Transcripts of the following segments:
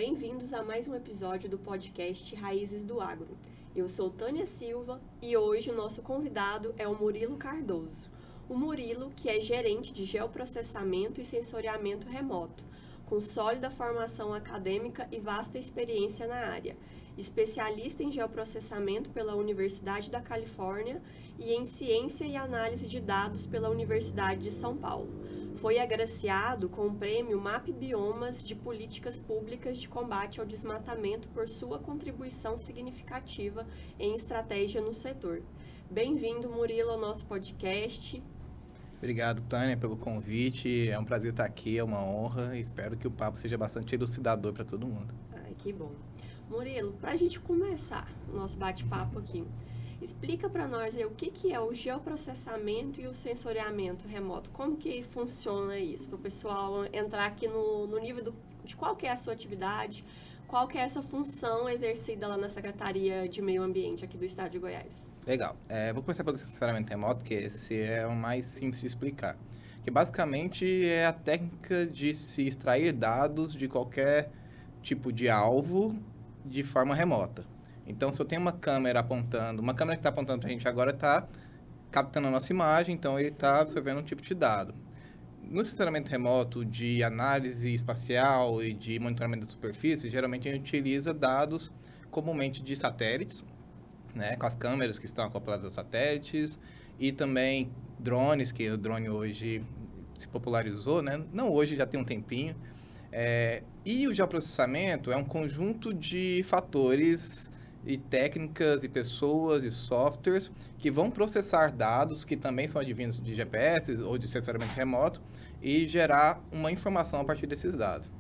bem-vindos a mais um episódio do podcast Raízes do Agro. Eu sou Tânia Silva e hoje o nosso convidado é o Murilo Cardoso. O Murilo, que é gerente de geoprocessamento e sensoriamento remoto, com sólida formação acadêmica e vasta experiência na área, especialista em geoprocessamento pela Universidade da Califórnia e em ciência e análise de dados pela Universidade de São Paulo. Foi agraciado com o prêmio MAP Biomas de Políticas Públicas de Combate ao Desmatamento por sua contribuição significativa em estratégia no setor. Bem-vindo, Murilo, ao nosso podcast. Obrigado, Tânia, pelo convite. É um prazer estar aqui, é uma honra. Espero que o papo seja bastante elucidador para todo mundo. Ai, que bom. Murilo, para a gente começar o nosso bate-papo aqui, explica para nós aí o que é o geoprocessamento e o sensoriamento remoto. Como que funciona isso? Para o pessoal entrar aqui no nível de qual que é a sua atividade, qual que é essa função exercida lá na Secretaria de Meio Ambiente aqui do Estado de Goiás. Legal. Vou começar pelo sensoriamento remoto, que esse é o mais simples de explicar. Que basicamente é a técnica de se extrair dados de qualquer tipo de alvo de forma remota. Então, se eu tenho uma câmera que está apontando para a gente agora está captando a nossa imagem, então ele está absorvendo um tipo de dado. No sensoriamento remoto de análise espacial e de monitoramento da superfície, geralmente a gente utiliza dados comumente de satélites, né, com as câmeras que estão acopladas aos satélites, e também drones, que o drone hoje se popularizou, né? Não hoje, já tem um tempinho. E o geoprocessamento é um conjunto de fatores e técnicas e pessoas e softwares que vão processar dados que também são advindos de GPS ou de sensoriamento remoto e gerar uma informação a partir desses dados.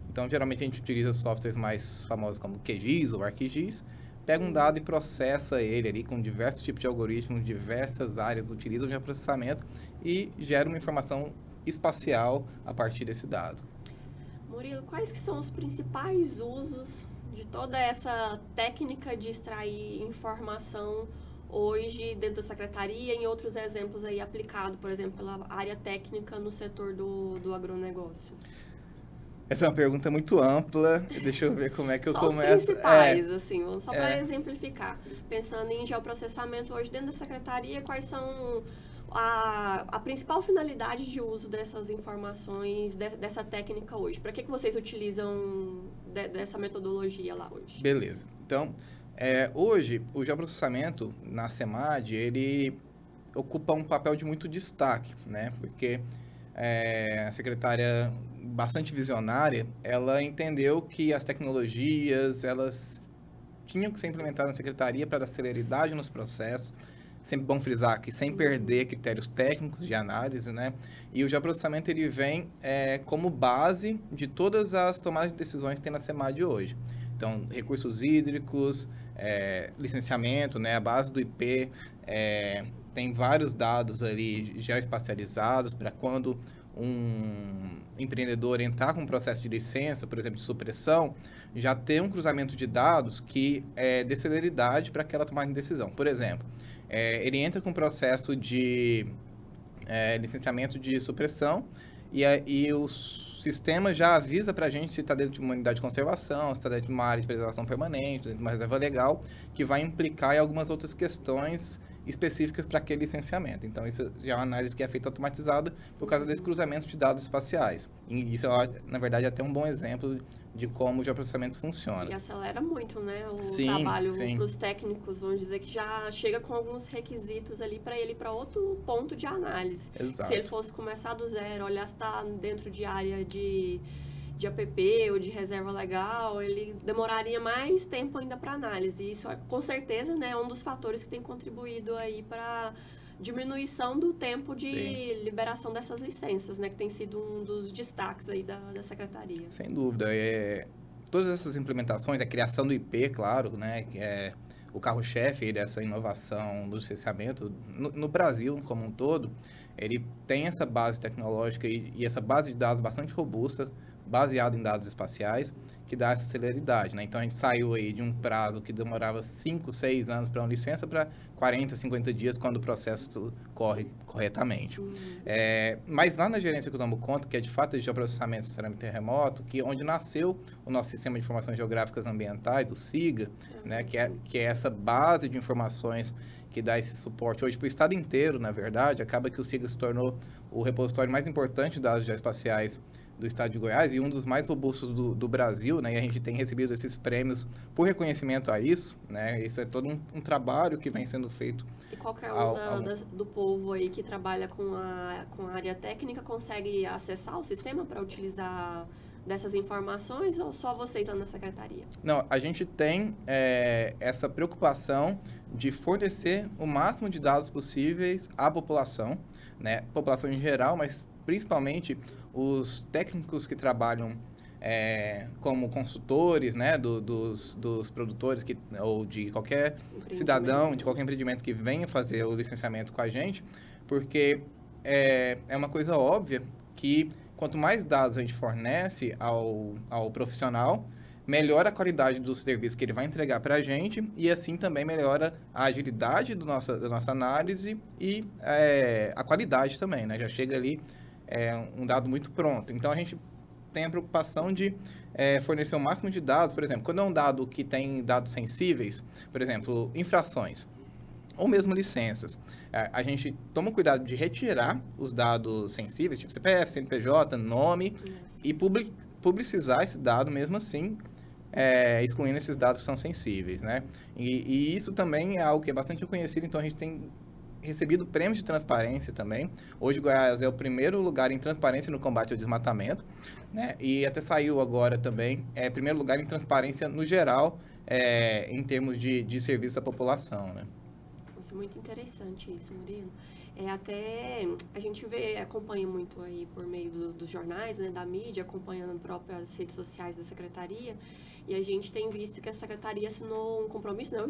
Então, geralmente a gente utiliza softwares mais famosos como QGIS ou ArcGIS, pega um dado e processa ele ali com diversos tipos de algoritmos, diversas áreas utilizam o geoprocessamento e gera uma informação espacial a partir desse dado. Murilo, quais que são os principais usos de toda essa técnica de extrair informação hoje dentro da secretaria e em outros exemplos aí aplicado, por exemplo, pela área técnica no setor do agronegócio? Essa é uma pergunta muito ampla, deixa eu ver como é que eu começo. Só os principais, assim, vamos só para exemplificar. Pensando em geoprocessamento hoje dentro da secretaria, quais são a principal finalidade de uso dessas informações, dessa técnica hoje? Para que vocês utilizam dessa metodologia lá hoje? Beleza. Então, hoje, o geoprocessamento na SEMAD, ele ocupa um papel de muito destaque, né? Porque a secretária, bastante visionária, ela entendeu que as tecnologias, elas tinham que ser implementadas na secretaria para dar celeridade nos processos. Sempre bom frisar que sem perder critérios técnicos de análise, né? E o geoprocessamento, ele vem como base de todas as tomadas de decisões que tem na SEMAD hoje. Então, recursos hídricos, licenciamento, né? A base do IP tem vários dados ali geoespacializados para quando um empreendedor entrar com um processo de licença, por exemplo, de supressão, já ter um cruzamento de dados que dê celeridade para aquela tomada de decisão. Por exemplo, ele entra com um processo de licenciamento de supressão e o sistema já avisa para a gente se está dentro de uma unidade de conservação, se está dentro de uma área de preservação permanente, dentro de uma reserva legal, que vai implicar em algumas outras questões específicas para aquele licenciamento. Então, isso já é uma análise que é feita automatizada por causa desse cruzamento de dados espaciais. E isso, na verdade, é até um bom exemplo de como o geoprocessamento funciona. E acelera muito, né, o sim, trabalho para os técnicos, vamos dizer que já chega com alguns requisitos ali para ele para outro ponto de análise. Exato. Se ele fosse começar do zero, olhar se está dentro de área de APP ou de reserva legal, ele demoraria mais tempo ainda para análise. E isso, com certeza, né, é um dos fatores que tem contribuído aí para diminuição do tempo de liberação dessas licenças, né, que tem sido um dos destaques aí da secretaria. Sem dúvida. Todas essas implementações, a criação do IP, claro, né, que é o carro-chefe dessa inovação do licenciamento, no Brasil como um todo, ele tem essa base tecnológica e essa base de dados bastante robusta baseado em dados espaciais, que dá essa celeridade, né? Então, a gente saiu aí de um prazo que demorava 5, 6 anos para uma licença para 40, 50 dias, quando o processo corre corretamente. Mas lá na gerência que eu tomo conta, que é de fato de geoprocessamento de saneamento terremoto, que onde nasceu o nosso Sistema de Informações Geográficas Ambientais, o SIGA, né? Que é essa base de informações que dá esse suporte hoje para o estado inteiro, na verdade. Acaba que o SIGA se tornou o repositório mais importante de dados geoespaciais do estado de Goiás e um dos mais robustos do Brasil, né? E a gente tem recebido esses prêmios por reconhecimento a isso, né? Isso é todo um trabalho que vem sendo feito. E qualquer um do povo aí que trabalha com a área técnica consegue acessar o sistema para utilizar dessas informações, ou só vocês lá na secretaria? Não, a gente tem essa preocupação de fornecer o máximo de dados possíveis à população, né? População em geral, mas principalmente os técnicos que trabalham como consultores, né, dos produtores ou de qualquer cidadão, de qualquer empreendimento que venha fazer o licenciamento com a gente, porque é uma coisa óbvia que quanto mais dados a gente fornece ao profissional, melhora a qualidade do serviço que ele vai entregar para a gente e assim também melhora a agilidade da nossa análise e a qualidade também, né? Já chega ali um dado muito pronto. Então, a gente tem a preocupação de fornecer o máximo de dados. Por exemplo, quando é um dado que tem dados sensíveis, por exemplo, infrações, ou mesmo licenças, a gente toma cuidado de retirar os dados sensíveis, tipo CPF, CNPJ, nome, e publicizar esse dado mesmo assim, excluindo esses dados que são sensíveis, né? E isso também é algo que é bastante reconhecido, então a gente tem recebido prêmios de transparência também. Hoje, Goiás é o primeiro lugar em transparência no combate ao desmatamento, né? E até saiu agora também, primeiro lugar em transparência no geral, em termos de serviço à população, né? Nossa, muito interessante isso, Murilo. Até a gente acompanha muito aí por meio dos jornais, né, da mídia, acompanhando as próprias redes sociais da secretaria, e a gente tem visto que a secretaria assinou um compromisso, não,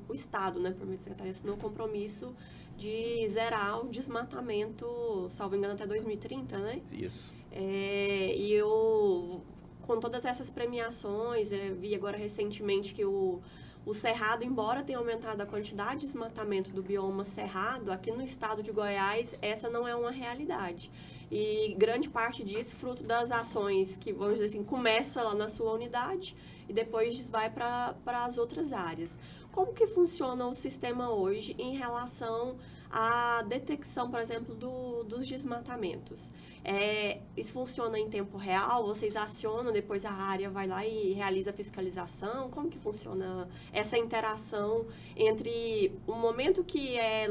o Estado, né, por meio da secretaria, assinou um compromisso de zerar o desmatamento, salvo engano, até 2030, né? Isso. E eu, com todas essas premiações, vi agora recentemente que o cerrado, embora tenha aumentado a quantidade de desmatamento do bioma cerrado, aqui no estado de Goiás, essa não é uma realidade. E grande parte disso fruto das ações que, vamos dizer assim, começa lá na sua unidade e depois vai para as outras áreas. Como que funciona o sistema hoje em relação à detecção, por exemplo, dos desmatamentos? Isso funciona em tempo real? Vocês acionam, depois a área vai lá e realiza a fiscalização? Como que funciona essa interação entre o momento que é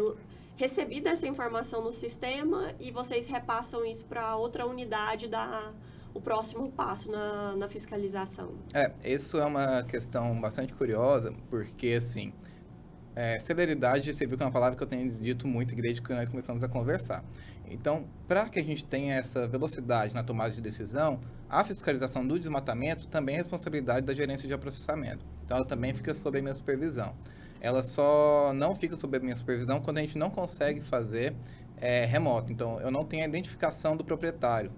recebida essa informação no sistema e vocês repassam isso para outra unidade o próximo passo na fiscalização? Isso é uma questão bastante curiosa, porque, assim, celeridade, você viu que é uma palavra que eu tenho dito muito desde que nós começamos a conversar. Então, para que a gente tenha essa velocidade na tomada de decisão, a fiscalização do desmatamento também é responsabilidade da gerência de processamento. Então, ela também fica sob a minha supervisão. Ela só não fica sob a minha supervisão quando a gente não consegue fazer remoto. Então, eu não tenho a identificação do proprietário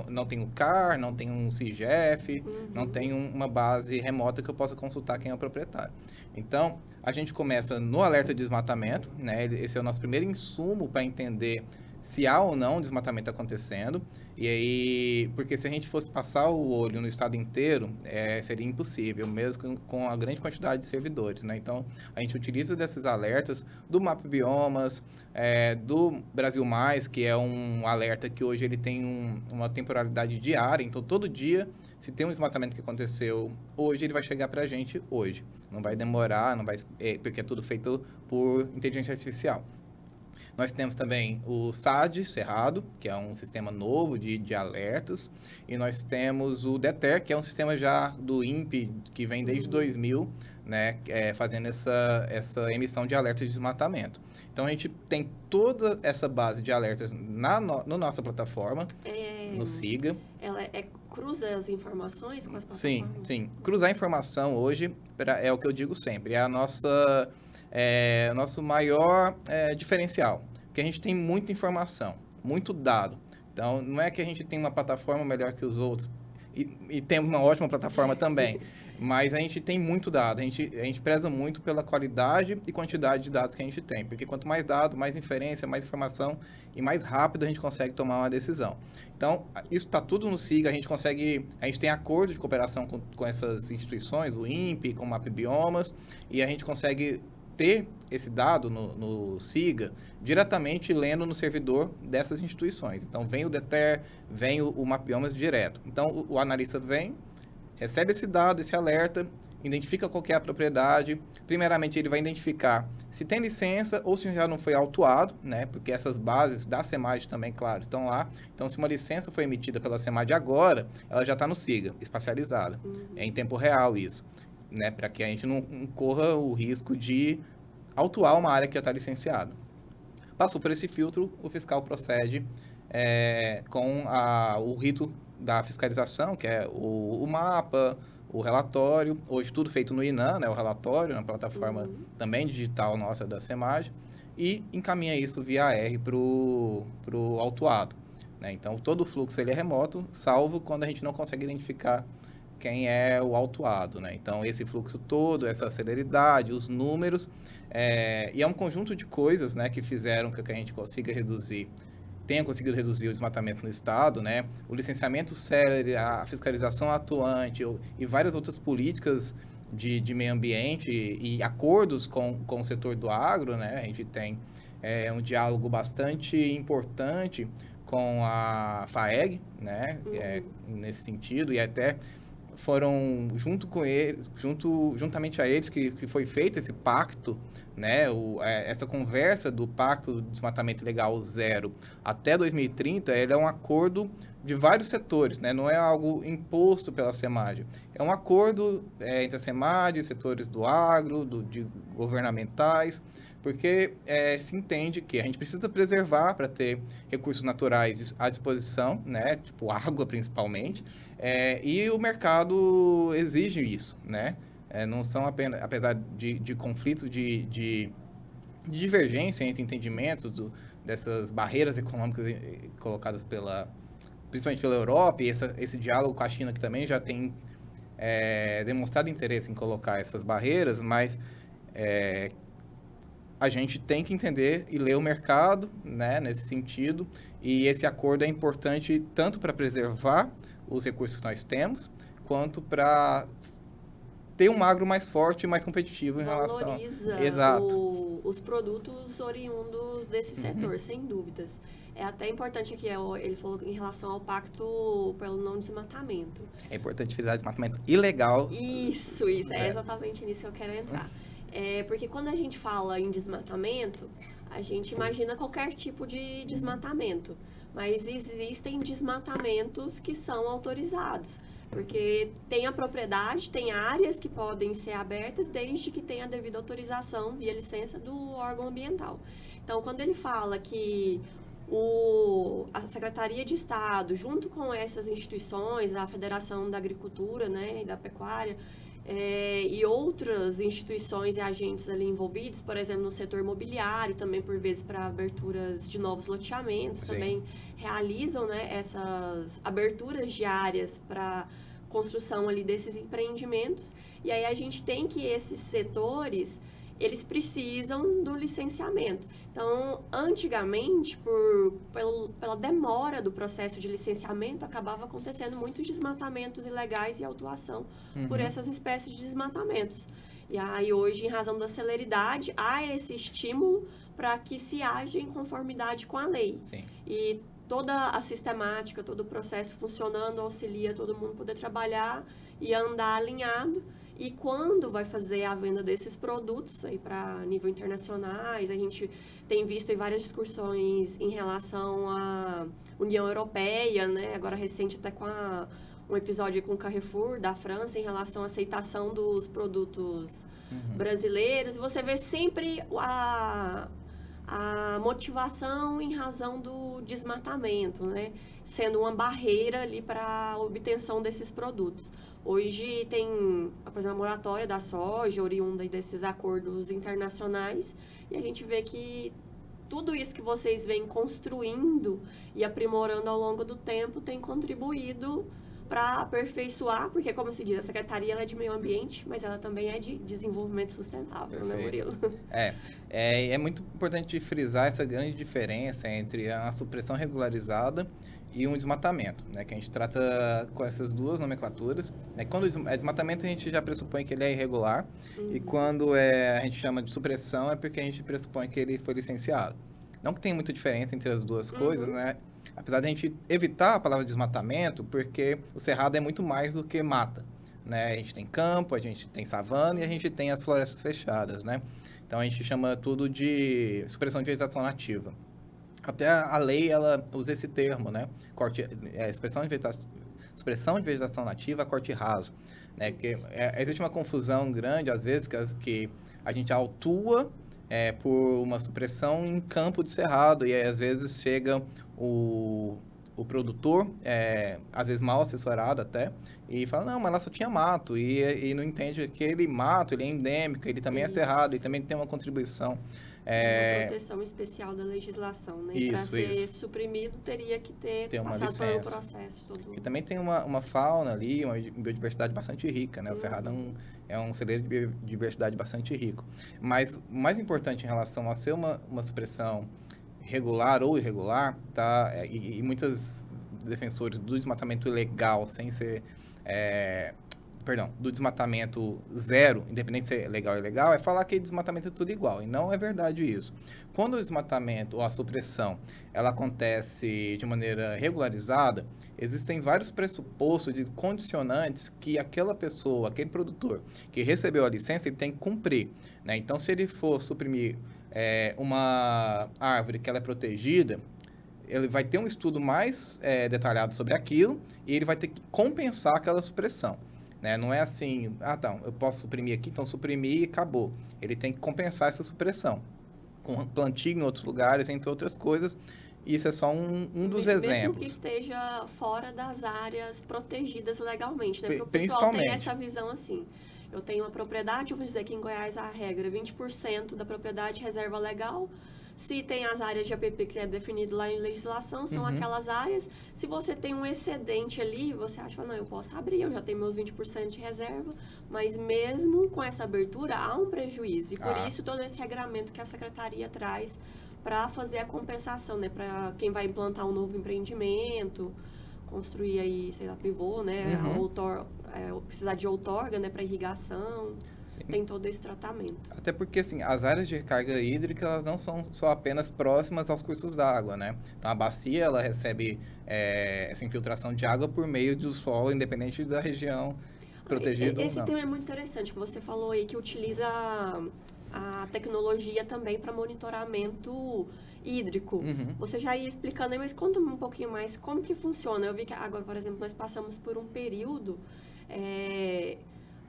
não tenho CAR, não tenho um CIGEF, não tenho uma base remota que eu possa consultar quem é o proprietário. Então, a gente começa no alerta de desmatamento, né? Esse é o nosso primeiro insumo para entender se há ou não desmatamento acontecendo. E aí, porque se a gente fosse passar o olho no estado inteiro, seria impossível, mesmo com a grande quantidade de servidores, né? Então, a gente utiliza desses alertas do Mapa Biomas, do Brasil Mais, que é um alerta que hoje ele tem uma temporalidade diária. Então, todo dia, se tem um desmatamento que aconteceu hoje, ele vai chegar para a gente hoje. Não vai demorar, porque é tudo feito por inteligência artificial. Nós temos também o SAD Cerrado, que é um sistema novo de alertas, e nós temos o DETER, que é um sistema já do INPE, que vem desde 2000, né, fazendo essa emissão de alertas de desmatamento. Então, a gente tem toda essa base de alertas na nossa plataforma, no SIGA. Ela cruza as informações com as plataformas? Sim. Cruzar informação hoje é o que eu digo sempre, é o nosso maior diferencial, porque a gente tem muita informação, muito dado. Então, não é que a gente tem uma plataforma melhor que os outros, e temos uma ótima plataforma também, mas a gente tem muito dado, a gente preza muito pela qualidade e quantidade de dados que a gente tem, porque quanto mais dado, mais inferência, mais informação e mais rápido a gente consegue tomar uma decisão. Então, isso está tudo no SIGA, a gente tem acordo de cooperação com essas instituições, o INPE, com o MapBiomas, e a gente consegue ter esse dado no SIGA diretamente lendo no servidor dessas instituições. Então, vem o DETER, vem o MapBiomas direto. Então, o analista vem, recebe esse dado, esse alerta, identifica qual que é a propriedade. Primeiramente, ele vai identificar se tem licença ou se já não foi autuado, né? Porque essas bases da SEMAD também, claro, estão lá. Então, se uma licença foi emitida pela SEMAD agora, ela já está no SIGA, espacializada. É em tempo real isso, né? Para que a gente não corra o risco de autuar uma área que já está licenciada. Passou por esse filtro, o fiscal procede com o rito da fiscalização, que é o mapa, o relatório, hoje tudo feito no INAM, né, o relatório, na plataforma também digital nossa da SEMAD, e encaminha isso via AR para o autuado. Né? Então, todo o fluxo ele é remoto, salvo quando a gente não consegue identificar quem é o autuado. Né? Então, esse fluxo todo, essa celeridade, os números, e é um conjunto de coisas, né, que fizeram com que a gente tenha conseguido reduzir o desmatamento no estado, né? O licenciamento célere, a fiscalização atuante e várias outras políticas de meio ambiente e acordos com o setor do agro, né? A gente tem um diálogo bastante importante com a FAEG, né? Nesse sentido, e até foram juntamente a eles que foi feito esse pacto, né, essa conversa do Pacto do Desmatamento Legal Zero até 2030, ele é um acordo de vários setores, né, não é algo imposto pela SEMAD, é um acordo entre a SEMAD, setores do agro, de governamentais, porque se entende que a gente precisa preservar para ter recursos naturais à disposição, né, tipo água principalmente, e o mercado exige isso, né? Não são apenas, apesar de conflitos de divergência entre entendimentos dessas barreiras econômicas colocadas principalmente pela Europa, e esse diálogo com a China que também já tem demonstrado interesse em colocar essas barreiras, mas a gente tem que entender e ler o mercado, né, nesse sentido, e esse acordo é importante tanto para preservar os recursos que nós temos, quanto para ter um agro mais forte e mais competitivo em relação... Valoriza os produtos oriundos desse setor, sem dúvidas. É até importante aqui, ele falou em relação ao pacto pelo não desmatamento. É importante frisar desmatamento ilegal. Isso, é exatamente nisso que eu quero entrar. Porque quando a gente fala em desmatamento, a gente imagina qualquer tipo de desmatamento. Mas existem desmatamentos que são autorizados. Porque tem a propriedade, tem áreas que podem ser abertas desde que tenha a devida autorização via licença do órgão ambiental. Então, quando ele fala que a Secretaria de Estado, junto com essas instituições, a Federação da Agricultura, né, e da Pecuária, e outras instituições e agentes ali envolvidos, por exemplo, no setor imobiliário, também por vezes para aberturas de novos loteamentos, Sim. também realizam, né, essas aberturas de áreas para construção ali desses empreendimentos. E aí a gente tem que esses setores, eles precisam do licenciamento. Então, antigamente, pela demora do processo de licenciamento, acabava acontecendo muitos desmatamentos ilegais e autuação por essas espécies de desmatamentos. E aí, hoje, em razão da celeridade, há esse estímulo para que se haja em conformidade com a lei. Sim. E toda a sistemática, todo o processo funcionando, auxilia todo mundo poder trabalhar e andar alinhado. E quando vai fazer a venda desses produtos aí para nível internacionais, a gente tem visto em várias discussões em relação à União Europeia, né? Agora recente até com um episódio com o Carrefour da França em relação à aceitação dos produtos brasileiros. E você vê sempre a motivação em razão do desmatamento, né? Sendo uma barreira ali para a obtenção desses produtos. Hoje tem, por exemplo, a moratória da soja, oriunda desses acordos internacionais, e a gente vê que tudo isso que vocês vêm construindo e aprimorando ao longo do tempo tem contribuído para aperfeiçoar, porque, como se diz, a Secretaria ela é de Meio Ambiente, mas ela também é de Desenvolvimento Sustentável, né, Murilo? É muito importante frisar essa grande diferença entre a supressão regularizada e um desmatamento, né? Que a gente trata com essas duas nomenclaturas. Né? Quando é desmatamento, a gente já pressupõe que ele é irregular, e quando a gente chama de supressão, é porque a gente pressupõe que ele foi licenciado. Não que tem muita diferença entre as duas coisas, né? Apesar de a gente evitar a palavra desmatamento, porque o cerrado é muito mais do que mata, né? A gente tem campo, a gente tem savana e a gente tem as florestas fechadas, né? Então, a gente chama tudo de supressão de vegetação nativa. Até a lei, ela usa esse termo, né? Supressão de vegetação nativa, corte raso. Né? Que, existe uma confusão grande, às vezes, que a gente autua por uma supressão em campo de cerrado, e aí, às vezes, chega o produtor, às vezes mal assessorado até, e fala, não, mas lá só tinha mato, e não entende que aquele mato, ele é endêmico, ele também é cerrado, ele também tem uma contribuição. Uma proteção especial da legislação, né? Para ser suprimido, teria que ter passado pelo processo todo. E também tem uma fauna ali, uma biodiversidade bastante rica, né? O cerrado é um celeiro de biodiversidade bastante rico. Mas o mais importante em relação a ser uma supressão regular ou irregular, tá? E muitos defensores do desmatamento ilegal, sem ser... do desmatamento zero, independente se é legal ou ilegal, é falar que desmatamento é tudo igual, e não é verdade isso. Quando o desmatamento ou a supressão, ela acontece de maneira regularizada, existem vários pressupostos e condicionantes que aquela pessoa, aquele produtor que recebeu a licença, ele tem que cumprir, né? Então, se ele for suprimir uma árvore que ela é protegida, ele vai ter um estudo mais detalhado sobre aquilo, e ele vai ter que compensar aquela supressão. Né? Não é assim, eu posso suprimir aqui, então suprimir e acabou. Ele tem que compensar essa supressão, com plantio em outros lugares, entre outras coisas. Isso é só um dos exemplos. Mesmo que esteja fora das áreas protegidas legalmente, né? Porque o pessoal tem essa visão assim. Eu tenho uma propriedade, vamos dizer que em Goiás a regra é 20% da propriedade reserva legal. Se tem as áreas de APP que é definido lá em legislação, são aquelas áreas. Se você tem um excedente ali, você acha, não, eu posso abrir, eu já tenho meus 20% de reserva, mas mesmo com essa abertura, há um prejuízo. E por isso todo esse regramento que a Secretaria traz para fazer a compensação, né? Para quem vai implantar um novo empreendimento, construir aí, sei lá, pivô, né? Precisar de outorga, né? Para irrigação. Sim. Tem todo esse tratamento. Até porque, assim, as áreas de recarga hídrica, elas não são só apenas próximas aos cursos d'água, né? Então, a bacia, ela recebe essa infiltração de água por meio do solo, independente da região protegida ou não. Esse tema é muito interessante, que você falou aí, que utiliza a tecnologia também para monitoramento hídrico. Você já ia explicando aí, mas conta um pouquinho mais como que funciona. Eu vi que agora, por exemplo, nós passamos por um período...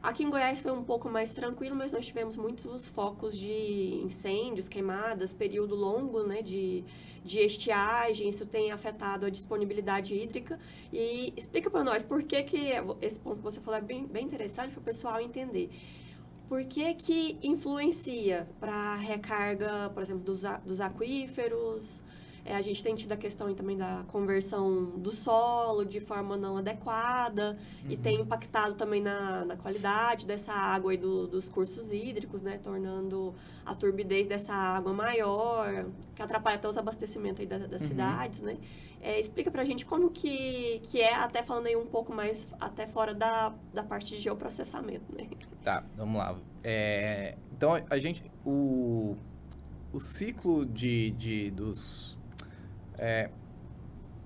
Aqui em Goiás foi um pouco mais tranquilo, mas nós tivemos muitos focos de incêndios, queimadas, período longo, né, de estiagem, isso tem afetado a disponibilidade hídrica. E explica para nós por que esse ponto que você falou é bem interessante para o pessoal entender. Por que influencia para a recarga, por exemplo, dos aquíferos? A gente tem tido a questão também da conversão do solo de forma não adequada e tem impactado também na qualidade dessa água e dos cursos hídricos, né? Tornando a turbidez dessa água maior, que atrapalha até os abastecimentos aí das cidades, né? Explica pra gente como que é, até falando aí um pouco mais até fora da parte de geoprocessamento, né? Tá, vamos lá. Então, o ciclo dos...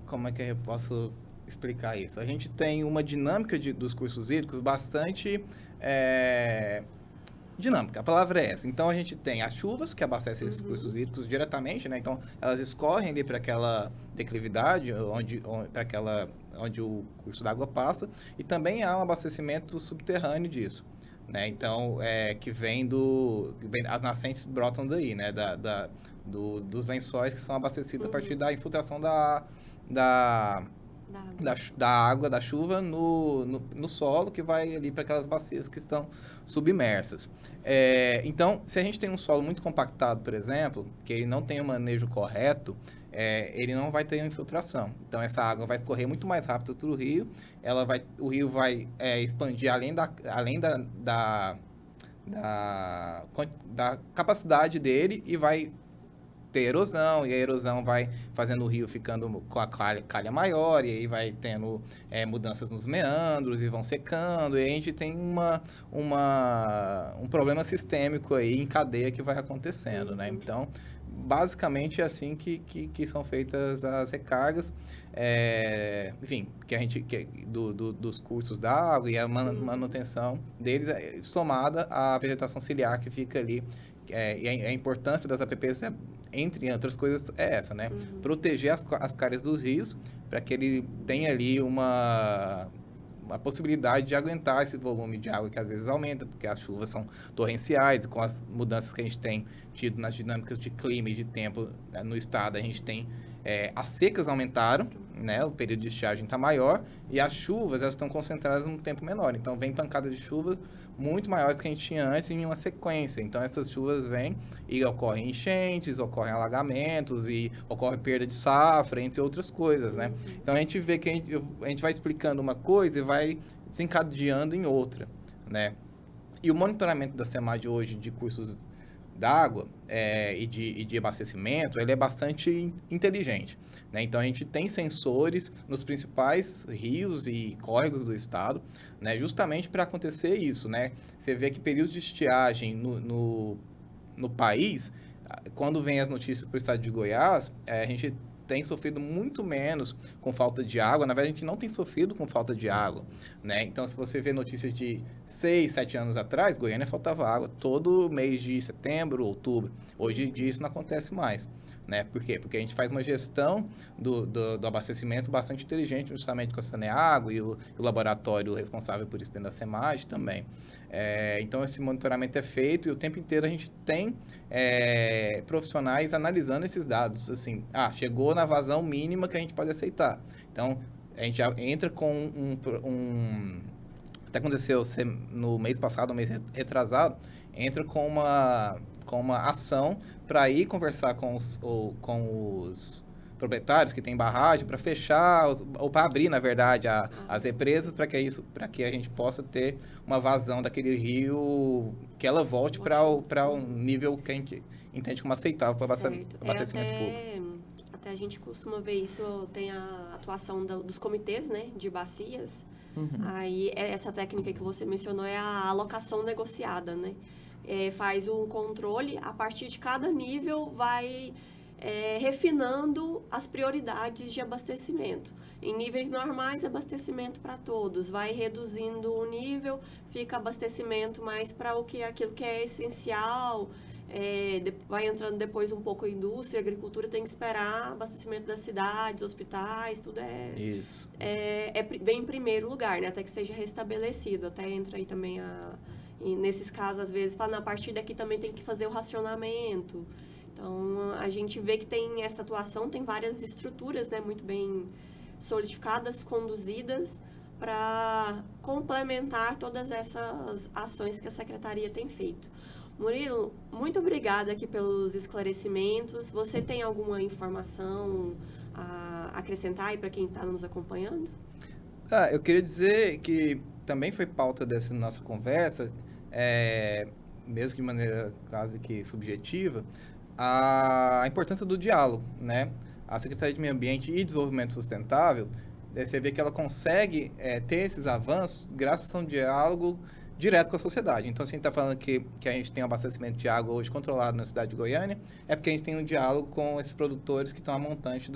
como é que eu posso explicar isso? A gente tem uma dinâmica dos cursos hídricos bastante dinâmica, a palavra é essa. Então, a gente tem as chuvas que abastecem esses cursos hídricos diretamente, né? Então, elas escorrem ali para aquela declividade, onde o curso d'água passa, e também há um abastecimento subterrâneo disso. Né? Então, que as nascentes brotam daí, né? dos lençóis que são abastecidos a partir da infiltração da água, da chuva no solo, que vai ali para aquelas bacias que estão submersas. Então, se a gente tem um solo muito compactado, por exemplo, que ele não tem o manejo correto, ele não vai ter infiltração. Então, essa água vai escorrer muito mais rápido para o rio, o rio vai expandir da capacidade dele e vai ter erosão, e a erosão vai fazendo o rio ficando com a calha maior, e aí vai tendo mudanças nos meandros, e vão secando, e a gente tem um problema sistêmico aí em cadeia que vai acontecendo, né? Então, basicamente é assim que são feitas as recargas, enfim, dos cursos da água e a manutenção deles, somada à vegetação ciliar que fica ali. E a importância das APPs, entre outras coisas, é essa, né? Proteger as calhas dos rios para que ele tenha ali uma possibilidade de aguentar esse volume de água que às vezes aumenta, porque as chuvas são torrenciais, e com as mudanças que a gente tem tido nas dinâmicas de clima e de tempo no estado, a gente tem as secas aumentaram, né? O período de estiagem está maior, e as chuvas elas estão concentradas num tempo menor. Então, vem pancadas de chuvas muito maiores que a gente tinha antes em uma sequência. Então, essas chuvas vêm e ocorrem enchentes, ocorrem alagamentos e ocorre perda de safra, entre outras coisas, né? Então, a gente vê que a gente vai explicando uma coisa e vai desencadeando em outra, né? E o monitoramento da SEMAD hoje de cursos d'água e de abastecimento, ele é bastante inteligente, né? Então, a gente tem sensores nos principais rios e córregos do estado, né? Justamente para acontecer isso, né? Você vê que períodos de estiagem no país, quando vem as notícias para o estado de Goiás, a gente tem sofrido muito menos com falta de água. Na verdade, a gente não tem sofrido com falta de água, né? Então, se você vê notícias de 6, 7 anos atrás, Goiânia faltava água todo mês de setembro, outubro. Hoje em dia isso não acontece mais, né? Por quê? Porque a gente faz uma gestão do abastecimento bastante inteligente, justamente com a Saneago e o laboratório responsável por isso dentro da SEMAD também. Então, esse monitoramento é feito e o tempo inteiro a gente tem profissionais analisando esses dados. Assim, chegou na vazão mínima que a gente pode aceitar. Então, a gente já entra com até aconteceu no mês passado, no mês retrasado, entra com uma ação para ir conversar com os proprietários que tem barragem para fechar ou para abrir, na verdade, as represas para que a gente possa ter uma vazão daquele rio, que ela volte para um nível que a gente entende como aceitável para abastecimento público. Até a gente costuma ver isso, tem a atuação dos comitês, né, de bacias. Aí essa técnica que você mencionou é a alocação negociada, né? Faz um controle, a partir de cada nível vai refinando as prioridades de abastecimento. Em níveis normais, abastecimento para todos. Vai reduzindo o nível, fica abastecimento mais para aquilo que é essencial. Vai entrando depois um pouco a indústria, a agricultura tem que esperar abastecimento das cidades, hospitais, tudo Isso. Vem em primeiro lugar, né? Até que seja restabelecido. Até entra aí também e nesses casos, às vezes, fala, a partir daqui também tem que fazer o racionamento. Então, a gente vê que tem essa atuação, tem várias estruturas, né, muito bem solidificadas, conduzidas, para complementar todas essas ações que a Secretaria tem feito. Murilo, muito obrigada aqui pelos esclarecimentos. Você tem alguma informação a acrescentar aí para quem está nos acompanhando? Eu queria dizer que também foi pauta dessa nossa conversa, mesmo de maneira quase que subjetiva, a importância do diálogo, né? A Secretaria de Meio Ambiente e Desenvolvimento Sustentável, você vê que ela consegue ter esses avanços graças a um diálogo direto com a sociedade. Então, se a gente está falando que a gente tem um abastecimento de água hoje controlado na cidade de Goiânia, é porque a gente tem um diálogo com esses produtores que estão a montante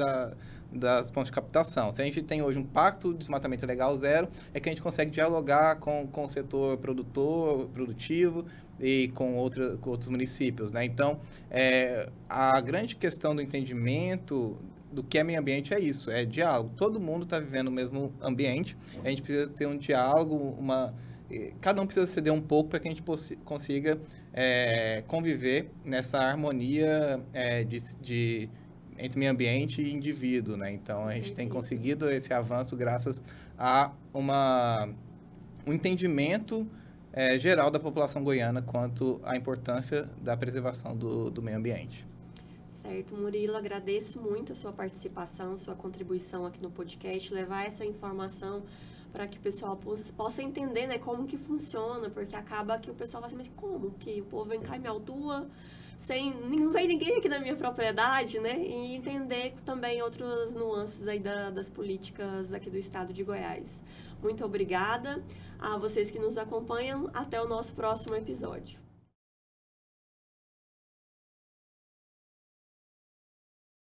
das pontes de captação. Se a gente tem hoje um pacto de desmatamento legal zero, é que a gente consegue dialogar com o setor produtivo e com outros municípios, né? Então, a grande questão do entendimento do que é meio ambiente é isso, é diálogo. Todo mundo está vivendo o mesmo ambiente, a gente precisa ter um diálogo, cada um precisa ceder um pouco para que a gente consiga conviver nessa harmonia entre meio ambiente e indivíduo, né? Então, a gente tem certeza. conseguido esse avanço graças a um entendimento geral da população goiana quanto à importância da preservação do meio ambiente. Certo, Murilo, agradeço muito a sua participação, sua contribuição aqui no podcast, levar essa informação para que o pessoal possa entender, né, como que funciona, porque acaba que o pessoal vai assim, mas como que o povo vem cá e me autua, não vem ninguém aqui na minha propriedade, né, e entender também outras nuances aí das políticas aqui do estado de Goiás. Muito obrigada a vocês que nos acompanham, até o nosso próximo episódio.